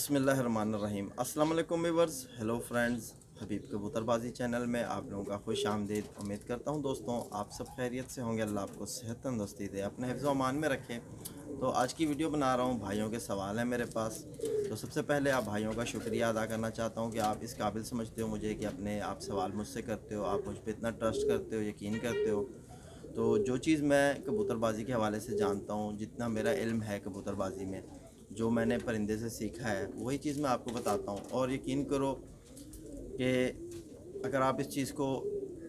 बिस्मिल्लाहिर्रहमानिर्रहीम। अस्सलाम वालेकुम व्यूअर्स, हेलो फ्रेंड्स। हबीब कबूतरबाजी चैनल में आप लोगों का खुश आमदीद। उम्मीद करता हूँ दोस्तों आप सब खैरियत से होंगे। अल्लाह आपको सेहत तंदुरुस्ती दे, अपने हिफ्ज़ व अमान में रखें। तो आज की वीडियो बना रहा हूँ, भाइयों के सवाल हैं मेरे पास। तो सबसे पहले आप भाइयों का शुक्रिया अदा करना चाहता हूँ कि आप इस काबिल समझते हो मुझे कि अपने आप सवाल मुझसे करते हो, आप मुझ पर इतना ट्रस्ट करते हो, यकीन करते हो। तो जो चीज़ मैं कबूतरबाजी के हवाले से जानता हूँ, जितना मेरा इल्म है कबूतरबाजी में, जो मैंने परिंदे से सीखा है, वही चीज़ मैं आपको बताता हूँ। और यकीन करो कि अगर आप इस चीज़ को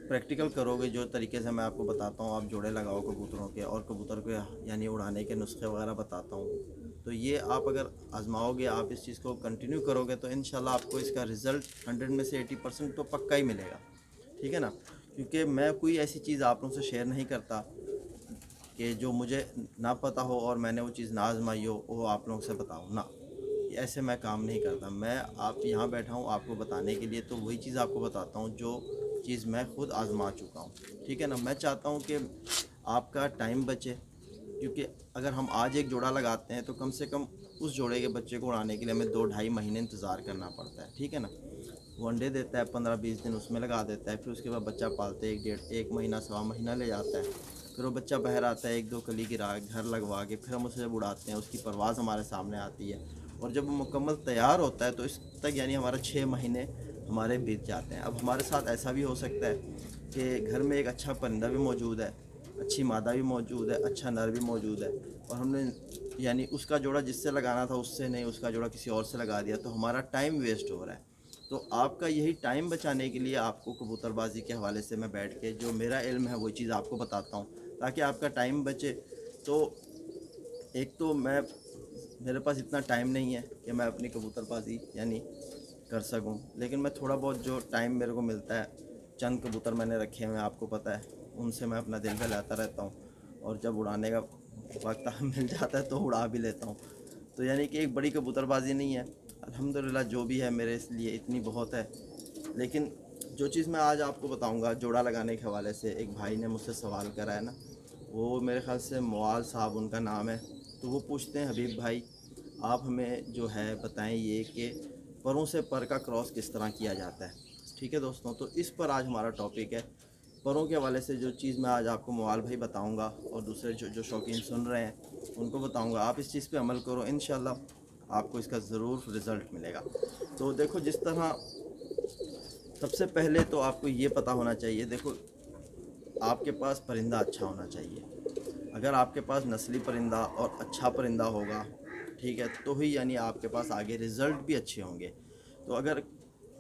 प्रैक्टिकल करोगे, जो तरीके से मैं आपको बताता हूँ, आप जोड़े लगाओ कबूतरों के और कबूतर के यानी उड़ाने के नुस्खे वगैरह बताता हूँ, तो ये आप अगर आजमाओगे, आप इस चीज़ को कंटिन्यू करोगे तो इंशाल्लाह आपको इसका रिज़ल्ट 100 में से 80% तो पक्का ही मिलेगा। ठीक है ना? क्योंकि मैं कोई ऐसी चीज़ आप लोगों से शेयर नहीं करता कि जो मुझे ना पता हो और मैंने वो चीज़ ना आजमाई हो वो आप लोगों से बताऊँ ना। ऐसे मैं काम नहीं करता। मैं आप यहाँ बैठा हूँ आपको बताने के लिए, तो वही चीज़ आपको बताता हूँ जो चीज़ मैं खुद आजमा चुका हूँ। ठीक है ना? मैं चाहता हूँ कि आपका टाइम बचे, क्योंकि अगर हम आज एक जोड़ा लगाते हैं तो कम से कम उस जोड़े के बच्चे को उड़ाने के लिए हमें 2-2.5 महीने इंतज़ार करना पड़ता है। ठीक है ना? वो अंडे देता है, 15-20 दिन उसमें लगा देता है, फिर उसके बाद बच्चा पालते हैं 1 महीना 1.25 महीना ले जाता है। फिर वो बच्चा बाहर आता है, 1-2 कली गिरा घर लगवा के फिर हम उसे जब उड़ाते हैं, उसकी परवाज़ हमारे सामने आती है और जब वो मुकम्मल तैयार होता है तो इस तक यानी हमारा 6 महीने हमारे बीत जाते हैं। अब हमारे साथ ऐसा भी हो सकता है कि घर में एक अच्छा परिंदा भी मौजूद है, अच्छी मादा भी मौजूद है, अच्छा नर भी मौजूद है, और हमने यानी उसका जोड़ा जिससे लगाना था उससे नहीं, उसका जोड़ा किसी और से लगा दिया, तो हमारा टाइम वेस्ट हो रहा है। तो आपका यही टाइम बचाने के लिए आपको कबूतरबाजी के हवाले से मैं बैठ के जो मेरा इल्म है वो चीज़ आपको बताता हूँ, ताकि आपका टाइम बचे। तो एक तो मेरे पास इतना टाइम नहीं है कि मैं अपनी कबूतरबाजी यानी कर सकूं, लेकिन मैं थोड़ा बहुत जो टाइम मेरे को मिलता है, चंद कबूतर मैंने रखे हुए हैं आपको पता है, उनसे मैं अपना दिल बहलाता रहता हूं, और जब उड़ाने का वक्त मिल जाता है तो उड़ा भी लेता हूं। तो यानी कि एक बड़ी कबूतरबाजी नहीं है, अल्हम्दुलिल्लाह जो भी है मेरे लिए इतनी बहुत है। लेकिन जो चीज़ मैं आज आपको बताऊंगा जोड़ा लगाने के हवाले से, एक भाई ने मुझसे सवाल करा है ना, वो मेरे ख़्याल से मुआल साहब उनका नाम है। तो वो पूछते हैं, हबीब भाई आप हमें जो है बताएं ये कि परों से पर का क्रॉस किस तरह किया जाता है। ठीक है दोस्तों, तो इस पर आज हमारा टॉपिक है। परों के हवाले से जो चीज़ मैं आज आपको मुआल भाई बताऊंगा और दूसरे जो शौकीन सुन रहे हैं उनको बताऊंगा, आप इस चीज़ पे अमल करो, इंशाल्लाह आपको इसका ज़रूर रिज़ल्ट मिलेगा। तो देखो, जिस तरह सबसे पहले तो आपको ये पता होना चाहिए, देखो आपके पास परिंदा अच्छा होना चाहिए। अगर आपके पास नस्ली परिंदा और अच्छा परिंदा होगा, ठीक है, तो ही यानी आपके पास आगे रिज़ल्ट भी अच्छे होंगे। तो अगर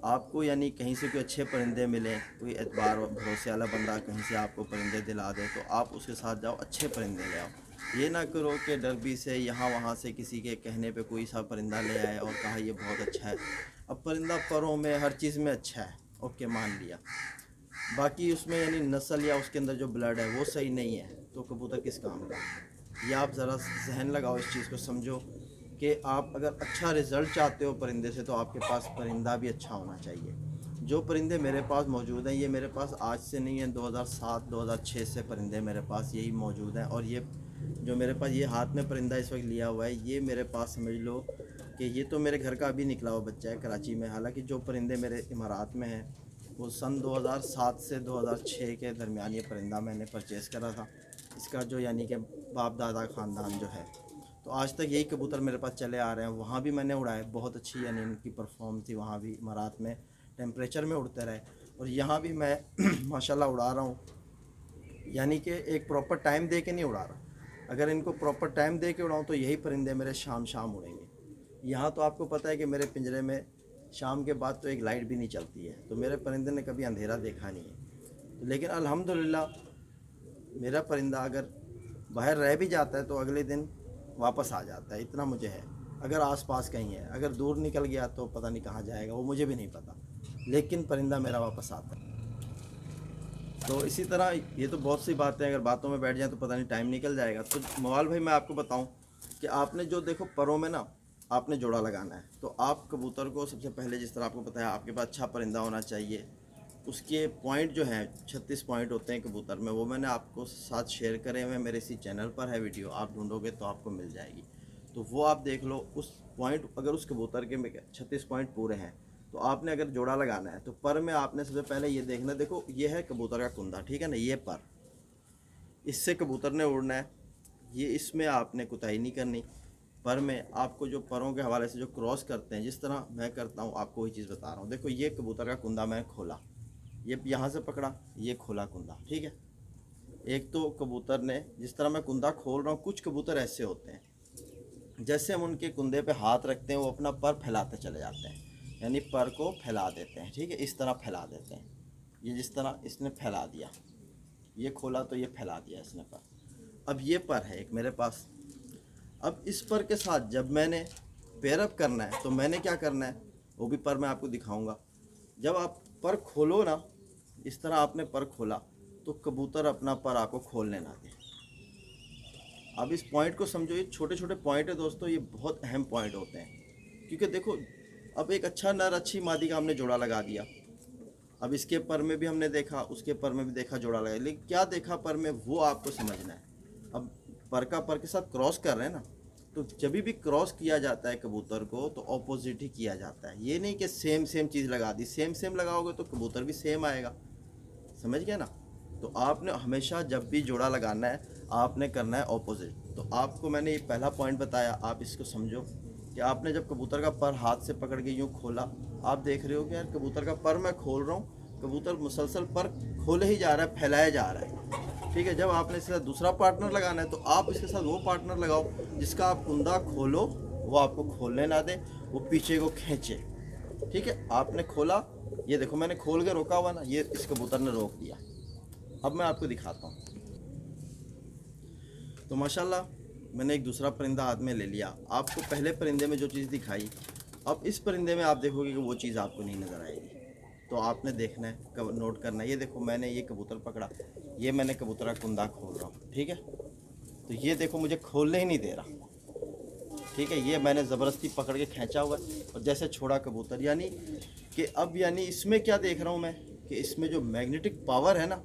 आपको यानी कहीं से कोई अच्छे परिंदे मिलें, कोई एतबार और भरोसे वाला बंदा कहीं से आपको परिंदे दिला दे, तो आप उसके साथ जाओ, अच्छे परिंदे ले आओ। ये ना करो कि डरबी से यहाँ वहाँ से किसी के कहने पे कोई सा परिंदा ले आए और कहा ये बहुत अच्छा है। अब परिंदा परों में हर चीज़ में अच्छा है, ओके मान लिया, बाकी उसमें यानी नस्ल या उसके अंदर जो ब्लड है वो सही नहीं है, तो कबूतर किस काम का। ये आप ज़रा जहन लगाओ, इस चीज़ को समझो कि आप अगर अच्छा रिज़ल्ट चाहते हो परिंदे से, तो आपके पास परिंदा भी अच्छा होना चाहिए। जो परिंदे मेरे पास मौजूद हैं, ये मेरे पास आज से नहीं है, 2007-2006 से परिंदे मेरे पास यही मौजूद हैं। और ये जो मेरे पास ये हाथ में परिंदा इस वक्त लिया हुआ है, ये मेरे पास समझ लो कि ये तो मेरे घर का अभी निकला हुआ बच्चा है कराची में। हालांकि जो परिंदे मेरे इमारात में हैं वो सन 2007 से 2006 के दरमियान ये परिंदा मैंने परचेज़ करा था। इसका जो यानी कि बाप दादा ख़ानदान जो है, तो आज तक यही कबूतर मेरे पास चले आ रहे हैं। वहाँ भी मैंने उड़ाए, बहुत अच्छी यानी इनकी परफॉर्म थी, वहाँ भी इमारात में टेम्परेचर में उड़ते रहे, और यहाँ भी मैं माशाल्लाह उड़ा रहा हूँ। यानी कि एक प्रॉपर टाइम दे के नहीं उड़ा रहा। अगर इनको प्रॉपर टाइम दे के उड़ाऊँ तो यही परिंदे मेरे शाम शाम उड़ेंगे। यहाँ तो आपको पता है कि मेरे पिंजरे में शाम के बाद तो एक लाइट भी नहीं चलती है, तो मेरे परिंदे ने कभी अंधेरा देखा नहीं है। लेकिन अल्हम्दुलिल्लाह मेरा परिंदा अगर बाहर रह भी जाता है तो अगले दिन वापस आ जाता है, इतना मुझे है। अगर आसपास कहीं है, अगर दूर निकल गया तो पता नहीं कहाँ जाएगा, वो मुझे भी नहीं पता, लेकिन परिंदा मेरा वापस आता है। तो इसी तरह ये तो बहुत सी बातें, अगर बातों में बैठ जाए तो पता नहीं टाइम निकल जाएगा। तो मवाल भाई मैं आपको बताऊं कि आपने जो देखो परों में ना आपने जोड़ा लगाना है, तो आप कबूतर को सबसे पहले जिस तरह आपको बताया आपके पास अच्छा परिंदा होना चाहिए। उसके पॉइंट जो हैं 36 पॉइंट होते हैं कबूतर में, वो मैंने आपको साथ शेयर करे हुए हैं, मेरे इसी चैनल पर है वीडियो, आप ढूंढोगे तो आपको मिल जाएगी। तो वो आप देख लो उस पॉइंट, अगर उस कबूतर के में 36 पॉइंट पूरे हैं तो आपने अगर जोड़ा लगाना है तो पर में आपने सबसे पहले ये देखना, देखो ये है कबूतर का कुंदा, ठीक है ना, ये पर, इससे कबूतर ने उड़ना है, ये इसमें आपने कुताही नहीं करनी। पर में आपको जो परों के हवाले से जो क्रॉस करते हैं, जिस तरह मैं करता हूँ आपको वही चीज़ बता रहा हूँ। देखो ये कबूतर का कुंदा मैं खोला, ये यहाँ से पकड़ा, ये खोला कुंदा, ठीक है। एक तो कबूतर ने जिस तरह मैं कुंदा खोल रहा हूँ, कुछ कबूतर ऐसे होते हैं जैसे हम उनके कुंदे पे हाथ रखते हैं वो अपना पर फैलाते चले जाते हैं, यानी पर को फैला देते हैं, ठीक है, इस तरह फैला देते हैं। ये जिस तरह इसने फैला दिया, ये खोला तो ये फैला दिया इसने पर। अब ये पर है एक मेरे पास, अब इस पर के साथ जब मैंने पेयरअप करना है तो मैंने क्या करना है वो भी पर मैं आपको दिखाऊंगा। जब आप पर खोलो ना, इस तरह आपने पर खोला तो कबूतर अपना पर आपको खोलने ना दे। अब इस पॉइंट को समझो, ये छोटे छोटे पॉइंट है दोस्तों, ये बहुत अहम पॉइंट होते हैं। क्योंकि देखो अब एक अच्छा नर अच्छी मादी का हमने जोड़ा लगा दिया, अब इसके पर में भी हमने देखा, उसके पर में भी देखा जोड़ा लगा, लेकिन क्या देखा पर में वो आपको समझना है। अब पर का पर के साथ क्रॉस कर रहे हैं ना, तो जब भी क्रॉस किया जाता है कबूतर को तो ऑपोजिट ही किया जाता है। ये नहीं कि सेम सेम चीज़ लगा दी, सेम सेम लगाओगे तो कबूतर भी सेम आएगा, समझ गया ना। तो आपने हमेशा जब भी जोड़ा लगाना है आपने करना है ऑपोजिट। तो आपको मैंने ये पहला पॉइंट बताया, आप इसको समझो कि आपने जब कबूतर का पर हाथ से पकड़ के यूँ खोला, आप देख रहे हो कि यार कबूतर का पर मैं खोल रहा हूँ, कबूतर मुसलसल पर खोले ही जा रहा है, फैलाया जा रहा है, ठीक है। जब आपने इसके साथ दूसरा पार्टनर लगाना है तो आप इसके साथ वो पार्टनर लगाओ जिसका आप कुंदा खोलो वो आपको खोलने ना दे, वो पीछे को खींचे, ठीक है। आपने खोला, ये देखो मैंने खोल के रोका हुआ ना, ये इस कबूतर ने रोक दिया। अब मैं आपको दिखाता हूँ। तो माशाल्लाह मैंने एक दूसरा परिंदा हाथ में ले लिया। आपको पहले परिंदे में जो चीज़ दिखाई, अब इस परिंदे में आप देखोगे कि वो चीज़ आपको नहीं नज़र आएगी। तो आपने देखना है, कब नोट करना है। ये देखो मैंने ये कबूतर पकड़ा, ये मैंने कबूतर का कुंदा खोल रहा हूँ, ठीक है। तो ये देखो मुझे खोलने ही नहीं दे रहा, ठीक है। ये मैंने ज़बरदस्ती पकड़ के खींचा हुआ और जैसे छोड़ा कबूतर, यानी कि अब यानी इसमें क्या देख रहा हूँ मैं कि इसमें जो मैग्नेटिक पावर है ना,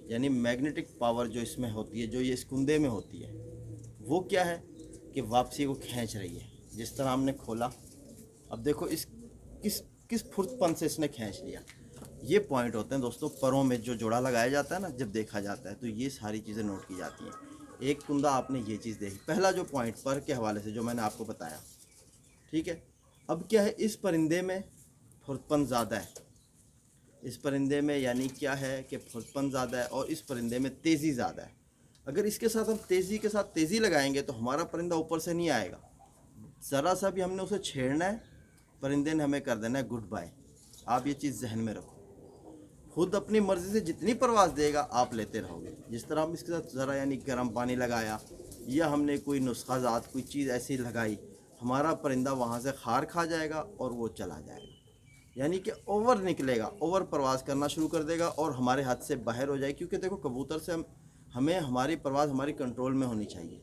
यानी मैग्नेटिक पावर जो इसमें होती है, जो ये इस कुंदे में होती है, वो क्या है कि वापसी को खींच रही है। जिस तरह हमने खोला, अब देखो इस किस फुर्तपन से इसने खींच लिया। ये पॉइंट होते हैं दोस्तों परों में जो जोड़ा लगाया जाता है ना, जब देखा जाता है तो ये सारी चीज़ें नोट की जाती हैं। एक कुंदा आपने ये चीज़ देखी, पहला जो पॉइंट पर के हवाले से जो मैंने आपको बताया, ठीक है। अब क्या है, इस परिंदे में फुर्तपन ज़्यादा है, इस परिंदे में यानी क्या है कि फुर्तपन ज़्यादा है और इस परिंदे में तेज़ी ज़्यादा है। अगर इसके साथ हम तेज़ी के साथ तेज़ी लगाएंगे तो हमारा परिंदा ऊपर से नहीं आएगा, ज़रा सा भी हमने उसे छेड़ना है, परिंदे ने हमें कर देना है गुड बाय। आप ये चीज़ जहन में रखो, खुद अपनी मर्ज़ी से जितनी परवाज़ देगा आप लेते रहोगे। जिस तरह हम इसके साथ ज़रा यानी गर्म पानी लगाया या हमने कोई नुस्खा ज़ात कोई चीज़ ऐसी लगाई, हमारा परिंदा वहाँ से खार खा जाएगा और वो चला जाएगा, यानी कि ओवर निकलेगा, ओवर परवाज़ करना शुरू कर देगा और हमारे हाथ से बाहर हो जाएगी। क्योंकि देखो कबूतर से हमें हमारी परवाज़ हमारी कंट्रोल में होनी चाहिए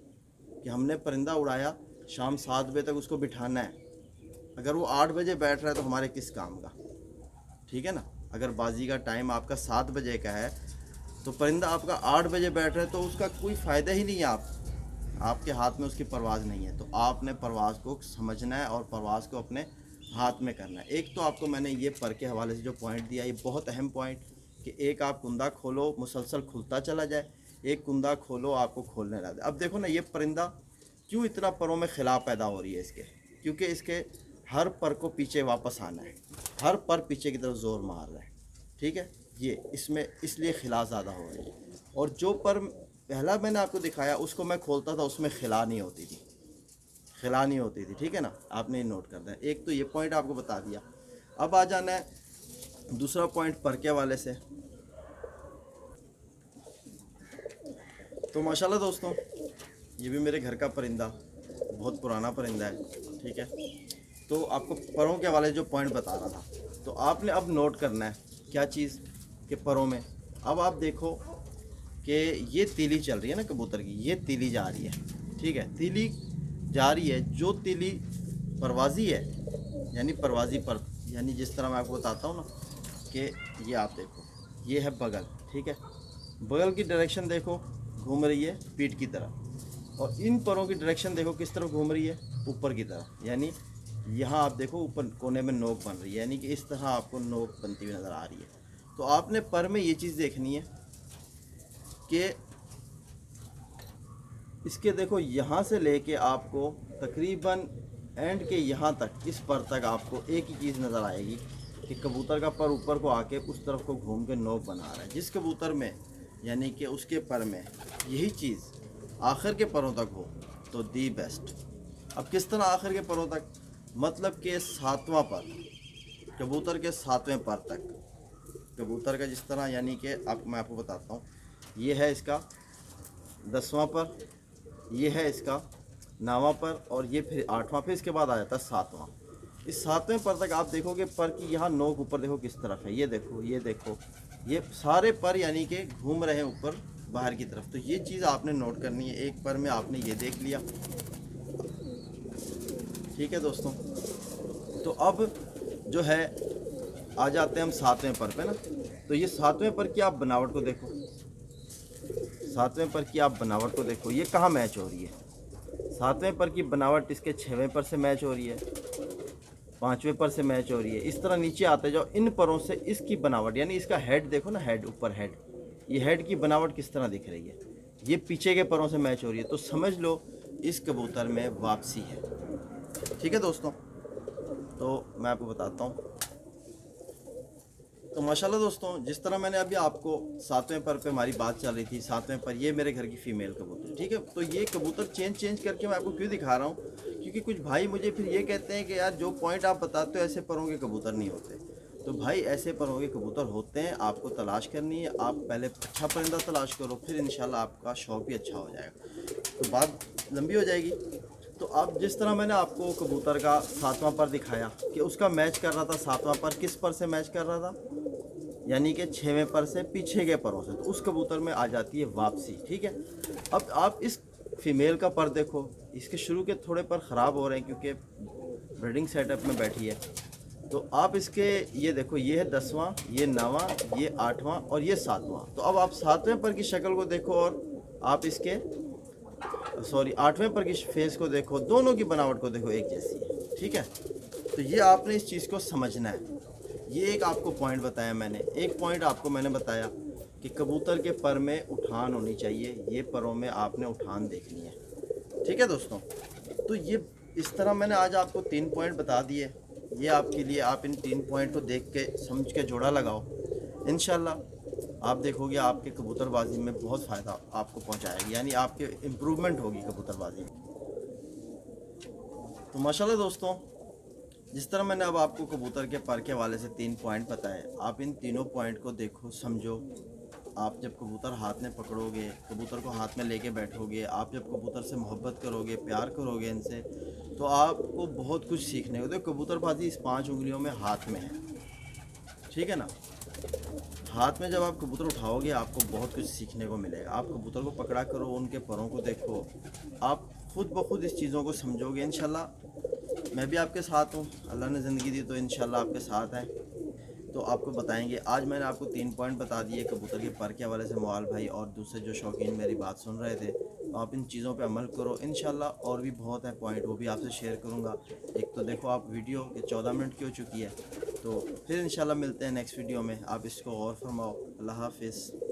कि हमने परिंदा उड़ाया, शाम 7 बजे तक उसको बिठाना है। अगर वो 8 बजे बैठ रहा है तो हमारे किस काम का, ठीक है ना। अगर बाजी का टाइम आपका 7 बजे का है तो परिंदा आपका 8 बजे बैठ रहा है तो उसका कोई फ़ायदा ही नहीं है, आपके हाथ में उसकी परवाज़ नहीं है। तो आपने परवाज़ को समझना है और परवाज़ को अपने हाथ में करना है। एक तो आपको मैंने ये पर के हवाले से जो पॉइंट दिया, ये बहुत अहम पॉइंट कि एक आप कुंदा खोलो मुसलसल खुलता चला जाए, एक कुंदा खोलो आपको खोलने ना दे। अब देखो ना ये परिंदा क्यों इतना परों में खिलाफ पैदा हो रही है इसके, क्योंकि इसके हर पर को पीछे वापस आना है, हर पर पीछे की तरफ ज़ोर मार रहा है, ठीक है। ये इसमें इसलिए खिला ज़्यादा हो रही है। और जो पर पहला मैंने आपको दिखाया उसको मैं खोलता था, उसमें खिला नहीं होती थी, खिला नहीं होती थी, ठीक है ना। आपने नोट कर दिया। एक तो ये पॉइंट आपको बता दिया। अब आ जाना है दूसरा पॉइंट पर के वाले से। तो माशाल्लाह दोस्तों ये भी मेरे घर का परिंदा, बहुत पुराना परिंदा है, ठीक है। तो आपको परों के हवाले जो पॉइंट बता रहा था, तो आपने अब नोट करना है क्या चीज़ के परों में। अब आप देखो कि ये तीली चल रही है ना कबूतर की, ये तीली जा रही है, ठीक है, तीली जा रही है। जो तीली परवाज़ी है, यानी परवाज़ी पर, यानी जिस तरह मैं आपको बताता हूँ ना कि ये आप देखो, ये है बगल, ठीक है। बगल की डायरेक्शन देखो घूम रही है पीठ की तरफ, और इन परों की डायरेक्शन देखो किस तरफ घूम रही है, ऊपर की तरफ, यानी यहाँ आप देखो ऊपर कोने में नोक बन रही है, यानी कि इस तरह आपको नोक बनती हुई नज़र आ रही है। तो आपने पर में ये चीज़ देखनी है कि इसके देखो यहाँ से लेके आपको तकरीबन एंड के यहाँ तक, इस पर तक आपको एक ही चीज़ नज़र आएगी कि कबूतर का पर ऊपर को आके उस तरफ को घूम के नोक बना रहा है। जिस कबूतर में यानी कि उसके पर में यही चीज़ आखिर के परों तक हो तो दी बेस्ट। अब किस तरह आखिर के परों तक, मतलब कि 7वां पर, कबूतर के 7वें पर तक, कबूतर का जिस तरह, यानी कि मैं आपको बताता हूँ, ये है इसका 10वां पर, ये है इसका 9वां पर, और ये फिर 8वां, फिर इसके बाद आ जाता है 7वां। इस 7वें पर तक आप देखोगे पर की यहाँ नोक ऊपर देखो किस तरफ है, ये देखो, ये देखो, ये सारे पर यानी कि घूम रहे हैं ऊपर बाहर की तरफ। तो ये चीज़ आपने नोट करनी है। एक पर में आपने ये देख लिया, ठीक है दोस्तों। तो अब जो है आ जाते हैं हम 7वें पर पे ना। तो ये 7वें पर की आप बनावट को देखो, 7वें पर की आप बनावट को देखो, ये कहाँ मैच हो रही है। 7वें पर की बनावट इसके 6वें पर से मैच हो रही है, 5वें पर से मैच हो रही है। इस तरह नीचे आते जाओ, इन परों से इसकी बनावट, यानी इसका हेड देखो ना, हेड, ऊपर हेड, ये हेड की बनावट किस तरह दिख रही है, ये पीछे के परों से मैच हो रही है। तो समझ लो इस कबूतर में वापसी है। ठीक है दोस्तों, तो मैं आपको बताता हूँ। तो माशाल्लाह दोस्तों, जिस तरह मैंने अभी आपको 7वें पर पे हमारी बात चल रही थी, 7वें पर ये मेरे घर की फ़ीमेल कबूतर, ठीक है। तो ये कबूतर चेंज करके मैं आपको क्यों दिखा रहा हूँ, क्योंकि कुछ भाई मुझे फिर ये कहते हैं कि यार जो पॉइंट आप बताते हो ऐसे परों के कबूतर नहीं होते। तो भाई ऐसे परों के कबूतर होते हैं, आपको तलाश करनी है। आप पहले अच्छा परिंदा तलाश करो, फिर इंशाल्लाह आपका शौक़ भी अच्छा हो जाएगा, तो बात लंबी हो जाएगी। तो अब जिस तरह मैंने आपको कबूतर का 7वां पर दिखाया कि उसका मैच कर रहा था, 7वां पर किस पर से मैच कर रहा था, यानी कि 6वें पर से पीछे के परों से, तो उस कबूतर में आ जाती है वापसी। ठीक है। अब आप इस फीमेल का पर देखो, इसके शुरू के थोड़े पर ख़राब हो रहे हैं क्योंकि ब्रीडिंग सेटअप में बैठी है। तो आप इसके ये देखो, ये है 10वां, ये 9वां, ये 8वां और ये 7वां। तो अब आप 7वें पर की शक्ल को देखो और आप इसके 8वें पर की फेस को देखो, दोनों की बनावट को देखो, एक जैसी है। ठीक है। तो ये आपने इस चीज़ को समझना है। ये एक आपको पॉइंट बताया मैंने, एक पॉइंट आपको मैंने बताया कि कबूतर के पर में उठान होनी चाहिए, ये परों में आपने उठान देखनी है। ठीक है दोस्तों। तो ये इस तरह मैंने आज आपको 3 पॉइंट बता दिए। ये आपके लिए, आप इन 3 पॉइंट को देख के समझ के जोड़ा लगाओ, इंशाल्लाह आप देखोगे आपके कबूतरबाजी में बहुत फ़ायदा आपको पहुंचाएगी, यानी आपके इम्प्रूवमेंट होगी कबूतरबाजी में। तो माशाल्लाह दोस्तों, जिस तरह मैंने अब आपको कबूतर के पर के हवाले से 3 पॉइंट बताए, आप इन तीनों पॉइंट को देखो, समझो। आप जब कबूतर हाथ में पकड़ोगे, कबूतर को हाथ में लेके बैठोगे, आप जब कबूतर से मोहब्बत करोगे, प्यार करोगे इनसे, तो आपको बहुत कुछ सीखने को। देखो कबूतरबाजी इस 5 उंगलियों में हाथ में है, ठीक है ना। हाथ में जब आप कबूतर उठाओगे आपको बहुत कुछ सीखने को मिलेगा। आप कबूतर को पकड़ा करो, उनके परों को देखो, आप खुद ब खुद इस चीज़ों को समझोगे। इंशाल्लाह मैं भी आपके साथ हूँ, अल्लाह ने ज़िंदगी दी तो इंशाल्लाह आपके साथ हैं, तो आपको बताएंगे। आज मैंने आपको 3 पॉइंट बता दिए कबूतर के पर के हवाले से, मवाल भाई और दूसरे जो शौकीन मेरी बात सुन रहे थे। तो आप इन चीज़ों पे अमल करो इंशाल्लाह। और भी बहुत है पॉइंट, वो भी आपसे शेयर करूँगा। एक तो देखो आप वीडियो के 14 मिनट की हो चुकी है, तो फिर इंशाल्लाह मिलते हैं नेक्स्ट वीडियो में। आप इसको गौर फरमाओ। अल्लाह हाफिज़।